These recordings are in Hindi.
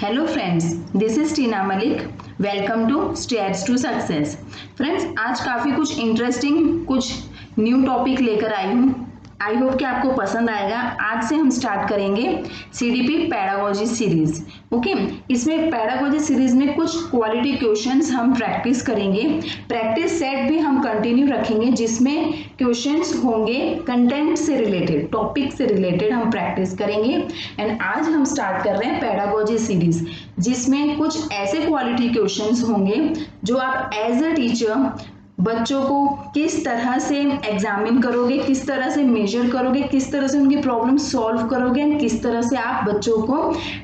Hello friends, this is Tina Malik. Welcome to stairs to success. Friends, आज काफ़ी कुछ इंटरेस्टिंग कुछ न्यू टॉपिक लेकर आई हूँ। आई होप कि आपको पसंद आएगा। आज से हम स्टार्ट करेंगे सीडीपी पेडागोजी सीरीज। ओके, इसमें पेडागोजी सीरीज में कुछ क्वालिटी क्वेश्चंस हम प्रैक्टिस करेंगे। प्रैक्टिस सेट भी हम कंटिन्यू रखेंगे जिसमें क्वेश्चंस होंगे कंटेंट से रिलेटेड, टॉपिक से रिलेटेड हम प्रैक्टिस करेंगे। एंड आज हम स्टार्ट कर रहे हैं पेडागोजी सीरीज, जिसमें कुछ ऐसे क्वालिटी क्वेश्चंस होंगे जो आप एज अ टीचर बच्चों को किस तरह से एग्जामिन करोगे, किस तरह से मेजर करोगे, किस तरह से उनकी प्रॉब्लम सॉल्व करोगे, किस तरह से आप बच्चों को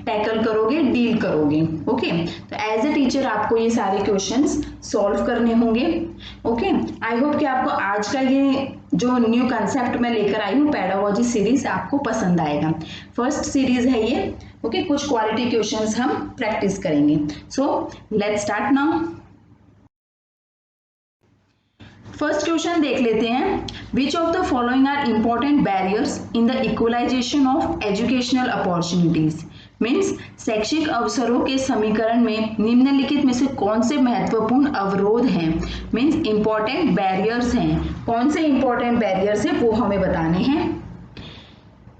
टैकल करोगे, डील करोगे। ओके, तो एज ए टीचर आपको ये सारे क्वेश्चंस सॉल्व करने होंगे। ओके, आई होप कि आपको आज का ये जो न्यू कंसेप्ट मैं लेकर आई हूँ पेडागोजी सीरीज आपको पसंद आएगा। फर्स्ट सीरीज है ये। ओके, कुछ क्वालिटी क्वेश्चंस हम प्रैक्टिस करेंगे। So let's start now. First question देख लेते हैं। Which of the following are important barriers in the equalisation of educational opportunities. Means शैक्षिक अवसरों के समीकरण में निम्नलिखित में से कौन से महत्वपूर्ण अवरोध हैं। मीन्स इंपॉर्टेंट बैरियर्स हैं। कौन से इंपॉर्टेंट बैरियर्स हैं वो हमें बताने हैं।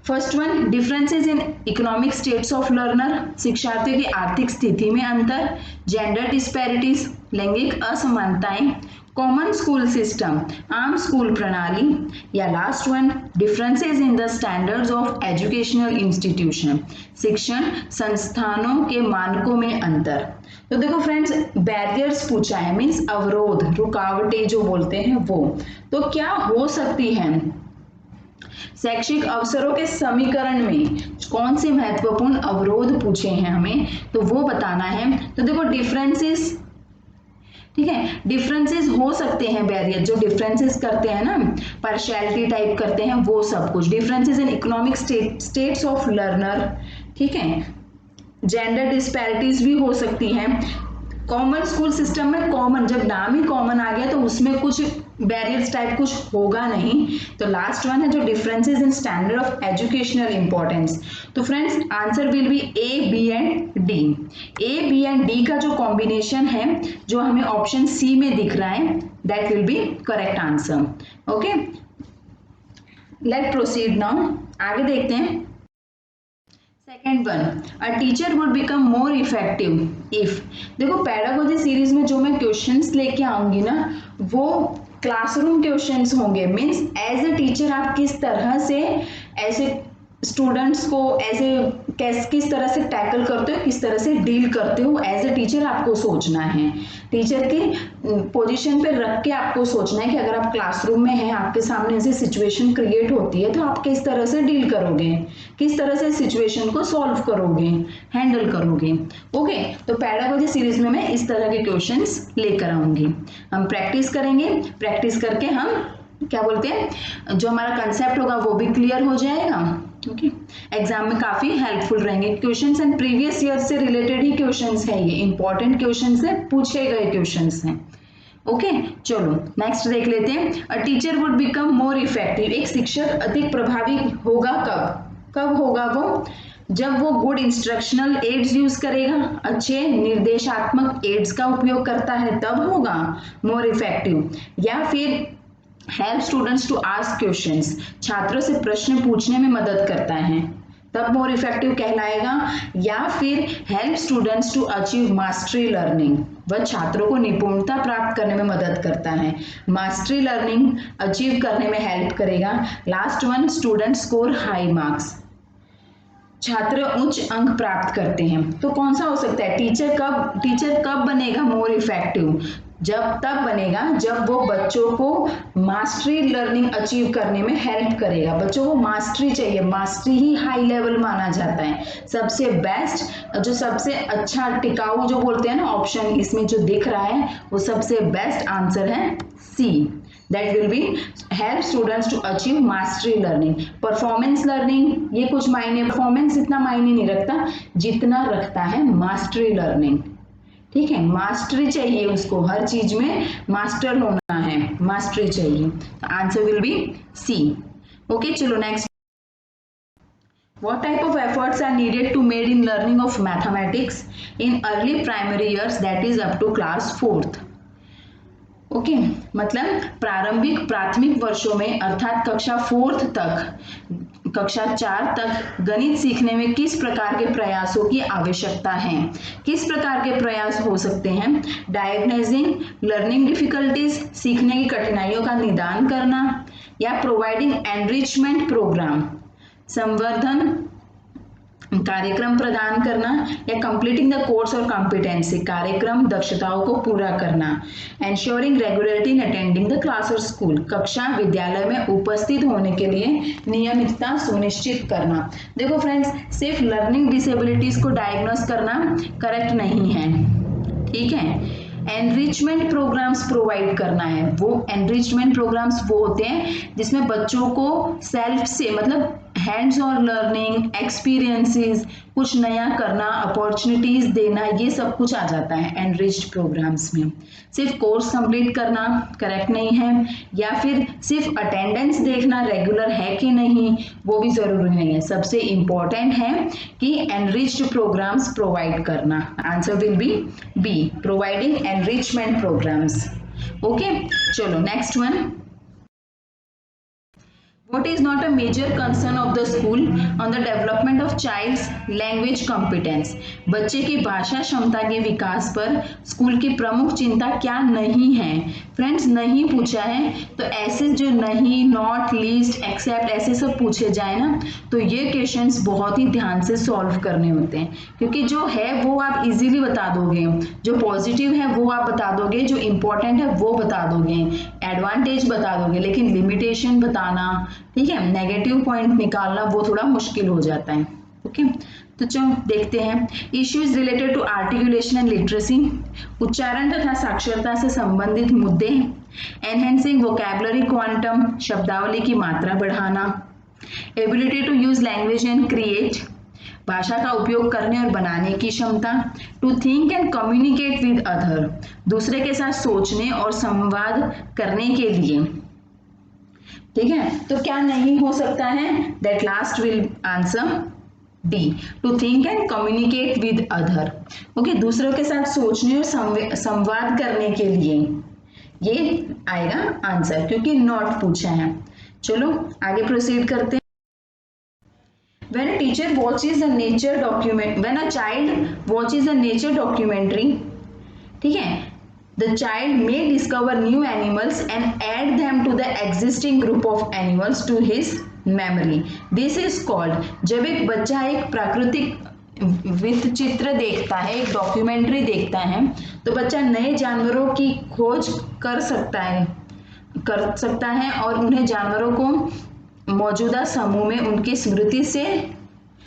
First one, differences in economic states of learner, शिक्षार्थियों की आर्थिक स्थिति में अंतर, जेंडर डिस्पैरिटीज, लैंगिक असमानताएं, कॉमन स्कूल सिस्टम, आम स्कूल प्रणाली, या last one, differences in the standards of educational institution, शिक्षण संस्थानों के मानकों में अंतर। तो देखो फ्रेंड्स, बैरियर्स पूछा है, मीन्स अवरोध, रुकावटें जो बोलते हैं वो। तो क्या हो सकती हैं शैक्षिक अवसरों के समीकरण में, कौन से महत्वपूर्ण अवरोध पूछे हैं हमें, तो वो बताना है। तो देखो डिफरेंसेस, ठीक है, डिफरेंसेस हो सकते हैं, बैरियर जो डिफरेंसेस करते हैं ना, पार्शियलिटी टाइप करते हैं, वो सब कुछ। Differences in economic states of learner, ठीक है, जेंडर डिस्पैरिटीज भी हो सकती हैं। कॉमन स्कूल सिस्टम में कॉमन, जब नाम ही कॉमन आ गया तो उसमें कुछ बैरियर्स टाइप कुछ होगा नहीं। तो लास्ट वन है जो differences in standard of educational importance. तो friends, answer will be A, B and D. A, B and D का जो कॉम्बिनेशन है जो हमें ऑप्शन सी में दिख रहा है, that will B correct answer. Okay, late proceed now. आगे देखते हैं। Second one, a teacher would become more effective if. देखो पेडागोजी सीरीज में जो मैं क्वेश्चंस लेके आऊंगी ना, वो क्लासरूम क्वेश्चंस होंगे। मीन्स एज ए टीचर आप किस तरह से ऐसे स्टूडेंट्स को किस तरह से टैकल करते हो, किस तरह से डील करते हो, एज ए टीचर आपको सोचना है। टीचर की पोजीशन पे रख के आपको सोचना है कि अगर आप क्लासरूम में हैं, आपके सामने ऐसी सिचुएशन क्रिएट होती है तो आप किस तरह से डील करोगे, किस तरह से सिचुएशन को सॉल्व करोगे, हैंडल करोगे। ओके, तो पेडागोजी सीरीज में मैं इस तरह के क्वेश्चंस लेकर आऊंगी। हम प्रैक्टिस करेंगे, प्रैक्टिस करके हम क्या बोलते हैं, जो हमारा कंसेप्ट होगा वो भी क्लियर हो जाएगा। ओके, एग्जाम में काफी हेल्पफुल रहेंगे क्वेश्चंस। एंड प्रीवियस ईयर से रिलेटेड ही क्वेश्चंस है, ये इंपॉर्टेंट क्वेश्चंस है, पूछे गए क्वेश्चंस हैं। ओके, चलो नेक्स्ट देख लेते हैं। A teacher would become more effective. एक शिक्षक अधिक प्रभावी होगा कब होगा वो, जब वो गुड इंस्ट्रक्शनल एड्स यूज करेगा, अच्छे निर्देशात्मक एड्स का उपयोग करता है, तब होगा मोर इफेक्टिव। या फिर help students to ask questions, छात्रों से प्रश्न पूछने में मदद करता है, तब मोर इफेक्टिव कहलाएगा। या फिर help students to achieve mastery learning, वह छात्रों को निपुणता प्राप्त करने में मदद करता है, मास्टरी लर्निंग अचीव करने में हेल्प करेगा। Last one, student score high marks, छात्र उच्च अंक प्राप्त करते हैं। तो कौन सा हो सकता है, टीचर कब बनेगा मोर इफेक्टिव, तब बनेगा जब वो बच्चों को मास्टरी लर्निंग अचीव करने में हेल्प करेगा। बच्चों को मास्टरी चाहिए, मास्टरी ही हाई लेवल माना जाता है। सबसे बेस्ट, जो सबसे अच्छा टिकाऊ जो बोलते हैं ना ऑप्शन इसमें जो दिख रहा है, वो सबसे बेस्ट आंसर है C. That will be help students to achieve mastery learning. Performance learning, ये कुछ मायने, परफॉर्मेंस इतना मायने नहीं रखता जितना रखता है मास्टरी लर्निंग। ठीक है, मास्टरी चाहिए उसको, हर चीज में मास्टर होना है, मास्टरी चाहिए। Answer will be C. Okay, चलो next. What type of efforts are needed to made in learning of mathematics in early primary years, that is up to class 4th? Okay मतलब प्राथमिक वर्षों में अर्थात कक्षा 4th तक, कक्षा 4 तक गणित सीखने में किस प्रकार के प्रयासों की आवश्यकता है? किस प्रकार के प्रयास हो सकते हैं? डायग्नोजिंग लर्निंग डिफिकल्टीज, सीखने की कठिनाइयों का निदान करना, या प्रोवाइडिंग एनरिचमेंट प्रोग्राम, संवर्धन कार्यक्रम प्रदान करना, या कंप्लीटिंग द कोर्स और कॉम्पिटेंसी, कार्यक्रम दक्षताओं को पूरा करना, ensuring regularity in attending the class और स्कूल, कक्षा विद्यालय में उपस्थित होने के लिए नियमितता सुनिश्चित करना। देखो फ्रेंड्स, सिर्फ लर्निंग डिसेबिलिटीज को डायग्नोस करना करेक्ट नहीं है, ठीक है। एनरिचमेंट प्रोग्राम्स प्रोवाइड करना है। वो एनरिचमेंट प्रोग्राम्स वो होते हैं जिसमें बच्चों को सेल्फ से मतलब हैंड्स ऑन लर्निंग, एक्सपीरियंसेस, कुछ नया करना, अपॉर्चुनिटीज देना, ये सब कुछ आ जाता है एनरिच्ड प्रोग्राम्स में। सिर्फ कोर्स कंप्लीट करना करेक्ट नहीं है, या फिर सिर्फ अटेंडेंस देखना रेगुलर है कि नहीं, वो भी जरूरी नहीं है। सबसे इंपॉर्टेंट है कि एनरिच्ड प्रोग्राम्स प्रोवाइड करना। Answer will be B, providing enrichment programs. Okay, चलो next one. What is not a major concern of the school on the development of child's language competence? बच्चे की भाषा क्षमता के विकास पर स्कूल की प्रमुख चिंता क्या नहीं है? फ्रेंड्स, नहीं पूछा है तो ऐसे जो नहीं, नॉट, लीस्ट, एक्सेप्ट ऐसे सब पूछे जाए ना, तो ये क्वेश्चंस बहुत ही ध्यान से सॉल्व करने होते हैं, क्योंकि जो है वो आप इजीली बता दोगे, जो पॉजिटिव है वो आप बता दोगे, जो इम्पोर्टेंट है वो बता दोगे, एडवांटेज बता दोगे, लेकिन लिमिटेशन बताना, ठीक है, नेगेटिव पॉइंट निकालना वो थोड़ा मुश्किल हो जाता है। ओके, तो चलो देखते हैं। Issues related to articulation and literacy, उच्चारण तथा साक्षरता से संबंधित मुद्दे, एनहेंसिंग वोकैबुलरी क्वांटम, शब्दावली की मात्रा बढ़ाना, ability to use language and create, भाषा का उपयोग करने और बनाने की क्षमता, to think and communicate with other, दूसरे के साथ सोचने और संवाद करने के लिए, ठीक है। तो क्या नहीं हो सकता है? That last will answer D, to think and communicate with other. Okay, दूसरों के साथ सोचने और संवाद करने के लिए, ये आएगा आंसर, क्योंकि नॉट पूछा है। चलो आगे प्रोसीड करते हैं। When a teacher watches a nature document, when a child watches a nature documentary, ठीक है, the child may discover new animals and add them to the existing group of animals to his memory. This is called, जब एक बच्चा एक प्राकृतिक वृत्त चित्र देखता है, एक डॉक्यूमेंट्री देखता है, तो बच्चा नए जानवरों की खोज कर सकता है और उन्हें जानवरों को मौजूदा समूह में उनकी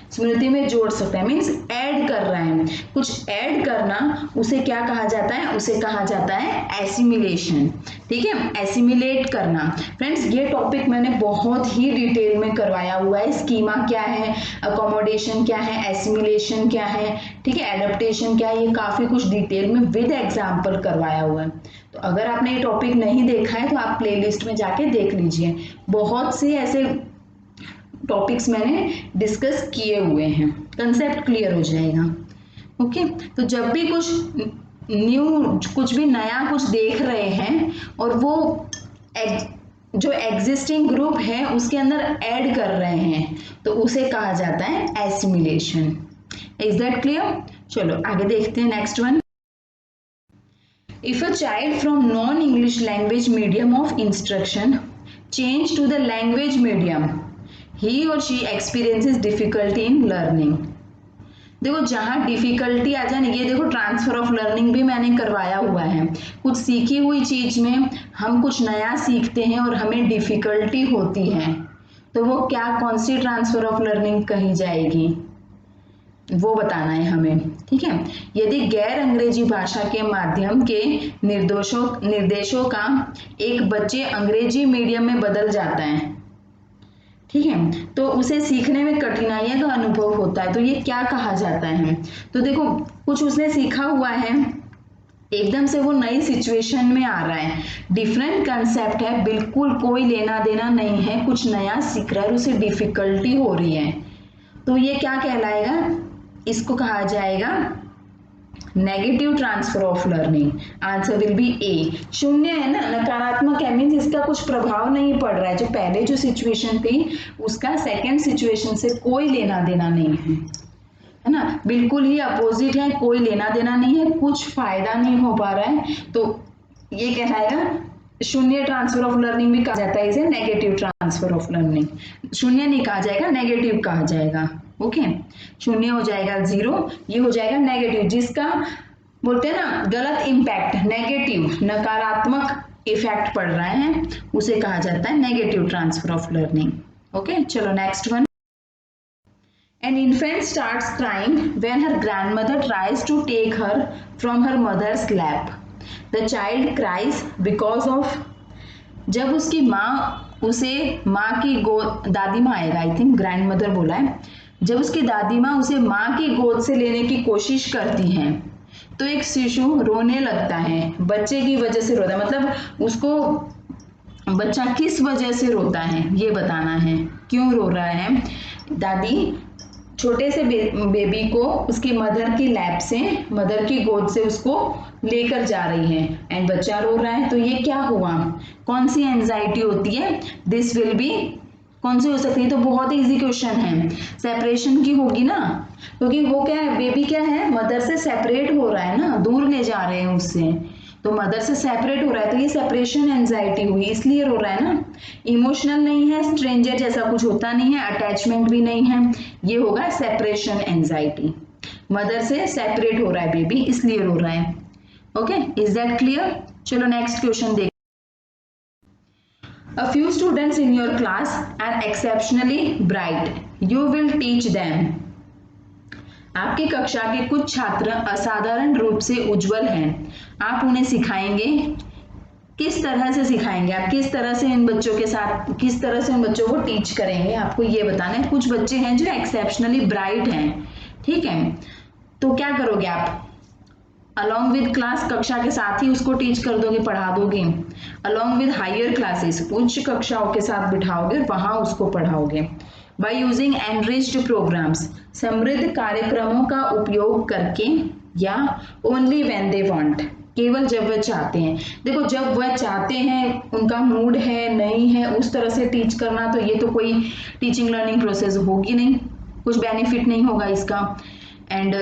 स्मृति में जोड़ सकता है। मीन्स ऐड कर रहा है, कुछ ऐड करना, उसे क्या कहा जाता है? उसे कहा जाता है एसिमिलेशन, ठीक है, एसिमिलेट करना। फ्रेंड्स, ये टॉपिक मैंने बहुत ही डिटेल में करवाया हुआ है। स्कीमा क्या है, अकोमोडेशन क्या है, एसिमिलेशन क्या है, ठीक है, एडेप्टेशन क्या है, ये काफी कुछ डिटेल में विद एग्जाम्पल करवाया हुआ है। तो अगर आपने ये टॉपिक नहीं देखा है तो आप प्लेलिस्ट में जाके देख लीजिए, बहुत से ऐसे टॉपिक्स मैंने डिस्कस किए हुए हैं, कंसेप्ट क्लियर हो जाएगा। ओके, तो जब भी कुछ भी नया कुछ देख रहे हैं और वो जो एग्जिस्टिंग ग्रुप है उसके अंदर ऐड कर रहे हैं, तो उसे कहा जाता है एसिमिलेशन। Is that clear? चलो आगे देखते हैं next one. If a child from non-English language medium of instruction change to the language medium, he or she experiences difficulty in learning. देखो, जहाँ डिफिकल्टी आ जाए, ये देखो ट्रांसफर ऑफ लर्निंग भी मैंने करवाया हुआ है। कुछ सीखी हुई चीज में हम कुछ नया सीखते हैं और हमें डिफिकल्टी होती है, तो वो क्या, कौन सी ट्रांसफर ऑफ लर्निंग कही जाएगी, वो बताना है हमें, ठीक है। यदि गैर अंग्रेजी भाषा के माध्यम के निर्देशों का एक बच्चे अंग्रेजी मीडियम में बदल जाता है, ठीक है, तो उसे सीखने में कठिनाइयों का अनुभव होता है, तो ये क्या कहा जाता है? तो देखो, कुछ उसने सीखा हुआ है, एकदम से वो नई सिचुएशन में आ रहा है, डिफरेंट कंसेप्ट है, बिल्कुल कोई लेना देना नहीं है, कुछ नया सीख रहा है, उसे डिफिकल्टी हो रही है, तो ये क्या कहलाएगा, इसको कहा जाएगा negative transfer of learning. Answer will be A. शून्य है ना, नकारात्मक है, मीन्स इसका कुछ प्रभाव नहीं पड़ रहा है, जो पहले जो सिचुएशन थी उसका सेकेंड सिचुएशन से कोई लेना देना नहीं है ना, बिल्कुल ही अपोजिट है, कोई लेना देना नहीं है, कुछ फायदा नहीं हो पा रहा है, तो ये कहलाएगा शून्य ट्रांसफर ऑफ लर्निंग भी कहा जाता है इसे नेगेटिव ट्रांसफर ऑफ लर्निंग। शून्य नहीं कहा जाएगा, नेगेटिव कहा जाएगा। ओके, शून्य हो जाएगा 0, ये हो जाएगा नेगेटिव, जिसका बोलते हैं ना गलत इम्पैक्ट, नेगेटिव नकारात्मक इफेक्ट पड़ रहा है, उसे कहा जाता है negative transfer of learning. Okay, चलो next one. An infant starts crying when her grandmother tries to take her from her mother's lap. The child cries because of, जब उसकी माँ उसे माँ की गोद, दादी माँ आएगा आई थिंक, ग्रैंड मदर बोला है, जब उसकी दादी माँ उसे माँ की गोद से लेने की कोशिश करती हैं तो एक शिशु रोने लगता है, बच्चे की वजह से रोता है, मतलब उसको बच्चा किस वजह से रोता है ये बताना है, क्यों रो रहा है। दादी छोटे से बेबी को उसकी मदर की लैप से, मदर की गोद से उसको लेकर जा रही है एंड बच्चा रो रहा है, तो ये क्या हुआ, कौन सी एंजाइटी होती है, दिस विल बी, कौन सी हो सकती है, तो बहुत ही इजी क्वेश्चन है, सेपरेशन की होगी ना, क्योंकि वो क्या है, बेबी क्या है, मदर से सेपरेट हो रहा है ना, दूर ले जा रहे हैं उससे, तो मदर से सेपरेट हो रहा है, तो ये सेपरेशन एंजाइटी हुई, इसलिए रो रहा है ना। इमोशनल नहीं है, स्ट्रेंजर जैसा कुछ होता नहीं है, अटैचमेंट भी नहीं है, ये होगा सेपरेशन एंजाइटी, मदर से सेपरेट हो रहा है बेबी इसलिए रो रहा है। Okay, is that clear. चलो नेक्स्ट क्वेश्चन देख। A few students in your class are exceptionally bright. You will teach them. आपकी कक्षा के कुछ छात्र असाधारण रूप से उज्जवल हैं, आप उन्हें सिखाएंगे, किस तरह से सिखाएंगे, आप किस तरह से इन बच्चों के साथ, किस तरह से उन बच्चों को टीच करेंगे, आपको ये बताना है। कुछ बच्चे हैं जो एक्सेप्शनली ब्राइट हैं, ठीक है, तो क्या करोगे आप, अलॉन्ग विद क्लास, कक्षा के साथ ही उसको टीच कर दोगे, पढ़ा दोगे, अलॉन्ग विद हायर क्लासेस, उच्च कक्षाओं के साथ बिठाओगे, वहां उसको पढ़ाओगे। बाय यूजिंग एनरिच्ड प्रोग्राम्स, समृद्ध कार्यक्रमों का उपयोग करके, या ओनली व्हेन दे वांट, केवल जब वह चाहते हैं। देखो जब वह चाहते हैं, उनका मूड है नहीं है उस तरह से टीच करना, तो ये तो कोई टीचिंग लर्निंग प्रोसेस होगी नहीं, कुछ बेनिफिट नहीं होगा इसका। एंड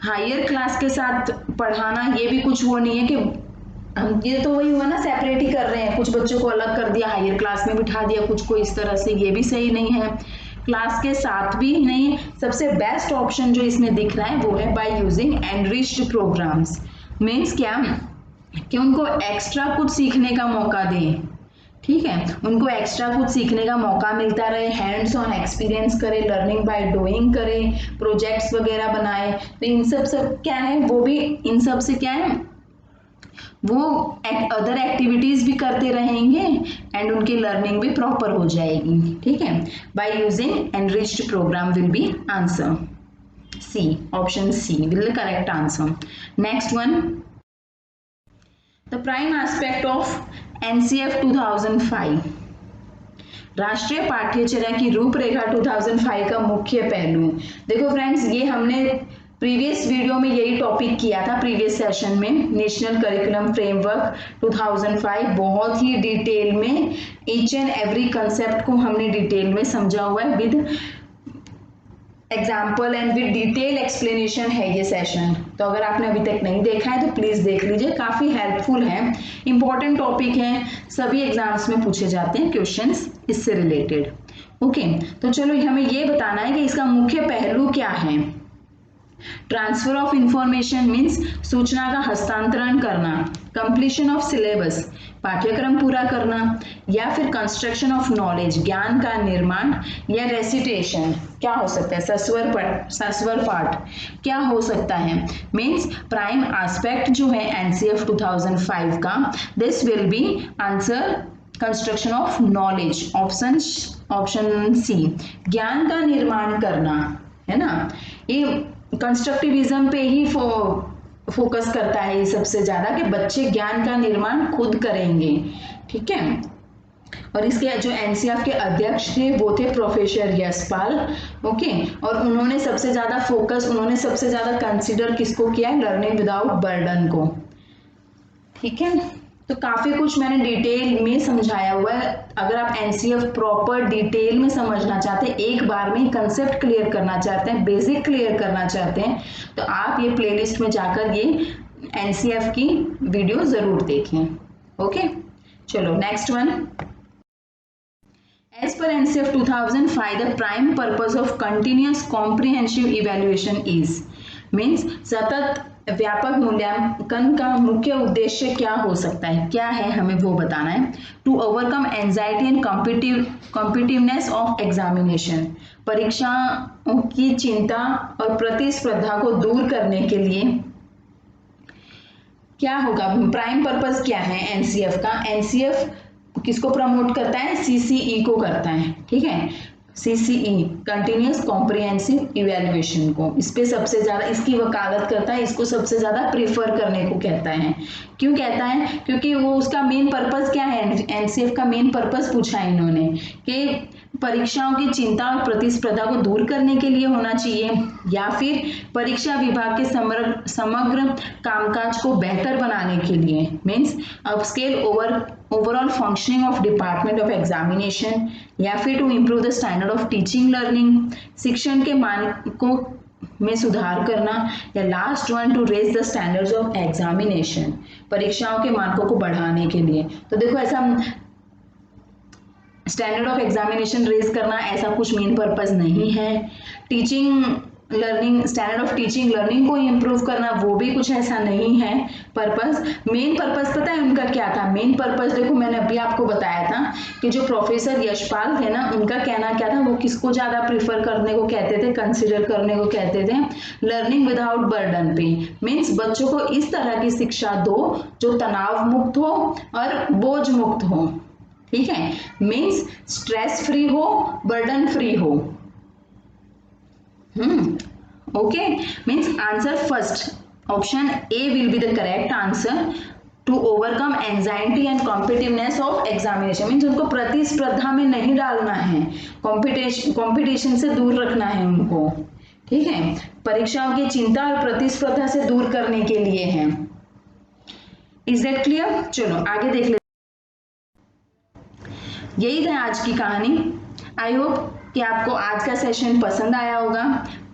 हायर क्लास के साथ पढ़ाना, ये भी कुछ वो नहीं है कि हम, ये तो वही हुआ ना, सेपरेट ही कर रहे हैं, कुछ बच्चों को अलग कर दिया, हायर क्लास में बिठा दिया, कुछ को इस तरह से, ये भी सही नहीं है, क्लास के साथ भी नहीं। सबसे बेस्ट ऑप्शन जो इसमें दिख रहा है वो है by using enriched programmes. Means क्या कि उनको एक्स्ट्रा कुछ सीखने का मौका दें, ठीक है, उनको एक्स्ट्रा कुछ सीखने का मौका मिलता रहे, हैंड्स ऑन एक्सपीरियंस करे, लर्निंग बाय डूइंग करे, प्रोजेक्ट्स वगैरह बनाए, तो इन सब क्या है, वो भी इन सब से क्या है, वो अदर एक्टिविटीज भी करते रहेंगे एंड उनकी लर्निंग भी प्रॉपर हो जाएगी, ठीक है। By using enriched programme will be answer C, option C will the correct answer. Next one, the prime aspect of NCF 2005, राष्ट्रीय पाठ्यचर्या की रूपरेखा 2005 का मुख्य पहलू। देखो फ्रेंड्स, ये हमने प्रीवियस वीडियो में यही टॉपिक किया था, प्रीवियस सेशन में, नेशनल करिकुलम फ्रेमवर्क 2005, बहुत ही डिटेल में ईच एंड एवरी कंसेप्ट को हमने डिटेल में समझा हुआ है, with example and with detail explanation है ये सेशन। तो अगर आपने अभी तक नहीं देखा है तो प्लीज देख लीजिए, काफी हेल्पफुल है, इंपॉर्टेंट टॉपिक है, सभी एग्जाम्स में पूछे जाते हैं क्वेश्चंस इससे रिलेटेड। ओके, तो चलो हमें ये बताना है कि इसका मुख्य पहलू क्या है। ट्रांसफर ऑफ इंफॉर्मेशन मीन्स सूचना का हस्तांतरण करना, कंप्लीशन ऑफ सिलेबस पाठ्यक्रम पूरा करना, या फिर कंस्ट्रक्शन ऑफ नॉलेज ज्ञान का निर्माण, या रेसिटेशन क्या हो सकता है, सस्वर पाठ क्या हो सकता है। मीन्स प्राइम एस्पेक्ट जो है एनसीएफ 2005 का, this will be answer construction of knowledge, option C, ज्ञान का निर्माण करना, है ना। ये कंस्ट्रक्टिविज्म पे ही फोकस करता है ये सबसे ज्यादा, कि बच्चे ज्ञान का निर्माण खुद करेंगे, ठीक है। और इसके जो एनसीएफ के अध्यक्ष थे वो थे प्रोफेसर यशपाल। ओके, और उन्होंने सबसे ज्यादा कंसिडर किसको किया है, लर्निंग विदाउट बर्डन को। ठीक है, तो काफी कुछ मैंने डिटेल में समझाया हुआ है। अगर आप एनसीएफ प्रॉपर डिटेल में समझना चाहते हैं, एक बार में कंसेप्ट क्लियर करना चाहते हैं, बेसिक क्लियर करना चाहते हैं, तो आप ये प्लेलिस्ट में जाकर ये एनसीएफ की वीडियो जरूर देखें। ओके, चलो next one. As per NCF 2005, the prime purpose of continuous comprehensive evaluation is means सतत व्यापक मूल्यांकन का मुख्य उद्देश्य क्या हो सकता है, क्या है, हमें वो बताना है। To overcome anxiety and competitiveness of examination, परीक्षाओं की चिंता और प्रतिस्पर्धा को दूर करने के लिए क्या होगा, प्राइम पर्पस क्या है एनसीएफ का। एनसीएफ किसको प्रमोट करता है, सीसीई को करता है। ठीक है, सीसीई कंटिन्यूअस कॉम्प्रिहेंसिव इवैल्यूएशन को, इस पे सबसे ज्यादा इसकी वकालत करता है, इसको सबसे ज्यादा प्रीफर करने को कहता है। क्यों कहता है, क्योंकि वो उसका मेन पर्पस क्या है, एनसीएफ का मेन पर्पस पूछा इन्होंने कि परीक्षाओं की चिंता और प्रतिस्पर्धा को दूर करने के लिए होना चाहिए, या फिर परीक्षा विभाग के समग्र कामकाज को बेहतर बनाने के लिए, means upscale overall functioning of department of examination, या फिर to improve the standard of teaching learning, शिक्षण के मानकों में सुधार करना, या last one to raise the standards of examination, परीक्षाओं के मानकों को बढ़ाने के लिए। तो देखो, ऐसा स्टैंडर्ड ऑफ एग्जामिनेशन रेज करना ऐसा कुछ मेन पर्पस नहीं है। Teaching learning, standard of teaching learning को इम्प्रूव करना, वो भी कुछ ऐसा नहीं है पर्पस। मेन पर्पस पता है उनका क्या था, मेन पर्पस देखो मैंने अभी आपको बताया था कि जो प्रोफेसर यशपाल थे ना, उनका कहना क्या था, वो किसको ज्यादा प्रीफर करने को कहते थे, कंसिडर करने को कहते थे, लर्निंग विदाउट बर्डन पे, मीन्स बच्चों को इस तरह की शिक्षा दो जो तनाव मुक्त हो और बोझ मुक्त हो। ठीक है, मीन्स स्ट्रेस फ्री हो, बर्डन फ्री हो। Okay, means answer first option A will be the correct answer, to overcome anxiety and competitiveness of examination, means उनको प्रतिस्पर्धा में नहीं डालना है, कॉम्पिटिशन से दूर रखना है उनको। ठीक है, परीक्षाओं की चिंता और प्रतिस्पर्धा से दूर करने के लिए है। Is that clear? चलो आगे देख लेते। यही था आज की कहानी। आई होप कि आपको आज का सेशन पसंद आया होगा।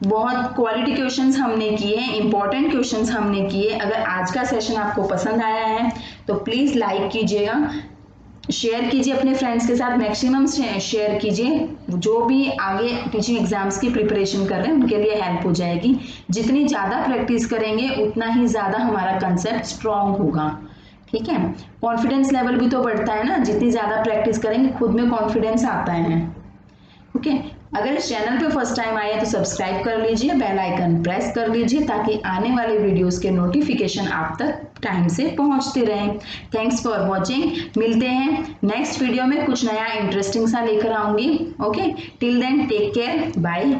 बहुत क्वालिटी क्वेश्चंस हमने किए हैं, इंपॉर्टेंट क्वेश्चंस हमने किए। अगर आज का सेशन आपको पसंद आया है तो प्लीज लाइक कीजिएगा, शेयर कीजिए अपने फ्रेंड्स के साथ, मैक्सिमम शेयर कीजिए। जो भी आगे टीचिंग एग्जाम्स की प्रिपरेशन कर रहे हैं उनके लिए हेल्प हो जाएगी। जितनी ज़्यादा प्रैक्टिस करेंगे उतना ही ज़्यादा हमारा कंसेप्ट स्ट्रॉन्ग होगा। ठीक है, कॉन्फिडेंस लेवल भी तो बढ़ता है ना, जितनी ज़्यादा प्रैक्टिस करेंगे खुद में कॉन्फिडेंस आता है। ओके, अगर इस चैनल पे फर्स्ट टाइम आए तो सब्सक्राइब कर लीजिए, बेल आइकन प्रेस कर लीजिए ताकि आने वाले वीडियोस के नोटिफिकेशन आप तक टाइम से पहुंचते रहें। Thanks for watching. मिलते हैं नेक्स्ट वीडियो में, कुछ नया इंटरेस्टिंग सा लेकर आऊंगी। Okay, till then take care, bye.